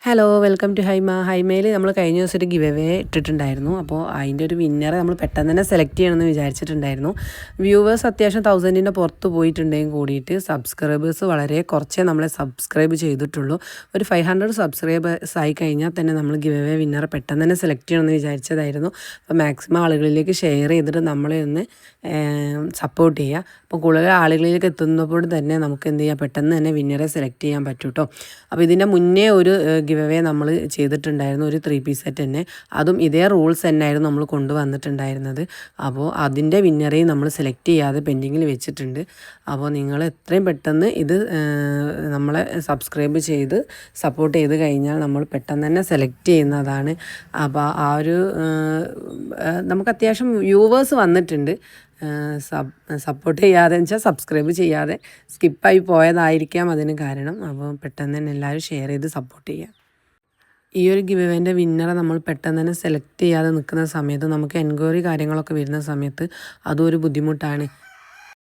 Hello welcome to Haima. ഹൈമയിൽ നമ്മൾ കഴിഞ്ഞ ദിവസം ഒരു ഗിവ് അവേ ഇട്ടിട്ടുണ്ടായിരുന്നു. അപ്പോൾ അതിൻ്റെ ഒരു വിന്നറെ നമ്മൾ പെട്ടെന്ന് തന്നെ സെലക്ട് ചെയ്യണമെന്ന് വിചാരിച്ചിട്ടുണ്ടായിരുന്നു. വ്യൂവേഴ്സ് അത്യാവശ്യം 1000-ൻ്റെ പുറത്ത് പോയിട്ടുണ്ടെങ്കിൽ കൂടിയിട്ട് സബ്സ്ക്രൈബേഴ്സ് വളരെ കുറച്ചേ നമ്മളെ സബ്സ്ക്രൈബ് ചെയ്തിട്ടുള്ളൂ. ഒരു 500 സബ്സ്ക്രൈബേഴ്സ് ആയി കഴിഞ്ഞാൽ തന്നെ നമ്മൾ ഗിവ് അവേ വിന്നറെ പെട്ടെന്ന് തന്നെ സെലക്ട് ചെയ്യണമെന്ന് വിചാരിച്ചതായിരുന്നു. അപ്പോൾ മാക്സിമം ആളുകളിലേക്ക് ഷെയർ ചെയ്തിട്ട് നമ്മളെ ഒന്ന് സപ്പോർട്ട് ചെയ്യുക. അപ്പോൾ കൂടുതൽ ആളുകളിലേക്ക് എത്തുന്നപ്പോൾ തന്നെ നമുക്ക് എന്ത് ചെയ്യാം, പെട്ടെന്ന് തന്നെ വിന്നറെ സെലക്ട് ചെയ്യാൻ പറ്റും കേട്ടോ. അപ്പോൾ ഇതിൻ്റെ മുന്നേ ഒരു ഗിവ് അവേ നമ്മൾ ചെയ്തിട്ടുണ്ടായിരുന്നു, ഒരു 3 പീസ് സെറ്റ് തന്നെ. അതും ഇതേ റൂൾസ് തന്നെയായിരുന്നു നമ്മൾ കൊണ്ടുവന്നിട്ടുണ്ടായിരുന്നത്. അപ്പോൾ അതിൻ്റെ വിന്നറേയും നമ്മൾ സെലക്ട് ചെയ്യാതെ പെൻഡിങ്ങിൽ വെച്ചിട്ടുണ്ട്. അപ്പോൾ നിങ്ങൾ എത്രയും പെട്ടെന്ന് ഇത് നമ്മളെ സബ്സ്ക്രൈബ് ചെയ്ത് സപ്പോർട്ട് ചെയ്ത് കഴിഞ്ഞാൽ നമ്മൾ പെട്ടെന്ന് തന്നെ സെലക്ട് ചെയ്യുന്നതാണ്. അപ്പോൾ ആ ഒരു നമുക്ക് അത്യാവശ്യം വ്യൂവേഴ്സ് വന്നിട്ടുണ്ട്. സപ്പോർട്ട് ചെയ്യാതെ വെച്ചാൽ സബ്സ്ക്രൈബ് ചെയ്യാതെ സ്കിപ്പായി പോയതായിരിക്കാം അതിന് കാരണം. അപ്പോൾ പെട്ടെന്ന് തന്നെ എല്ലാവരും ഷെയർ ചെയ്ത് സപ്പോർട്ട് ചെയ്യുക. ഈ ഒരു ഗിവ് അവേൻ്റെ വിന്നറെ നമ്മൾ പെട്ടെന്ന് തന്നെ സെലക്ട് ചെയ്യാതെ നിൽക്കുന്ന സമയത്ത് നമുക്ക് എൻക്വയറി കാര്യങ്ങളൊക്കെ വരുന്ന സമയത്ത് അതും ഒരു ബുദ്ധിമുട്ടാണ്.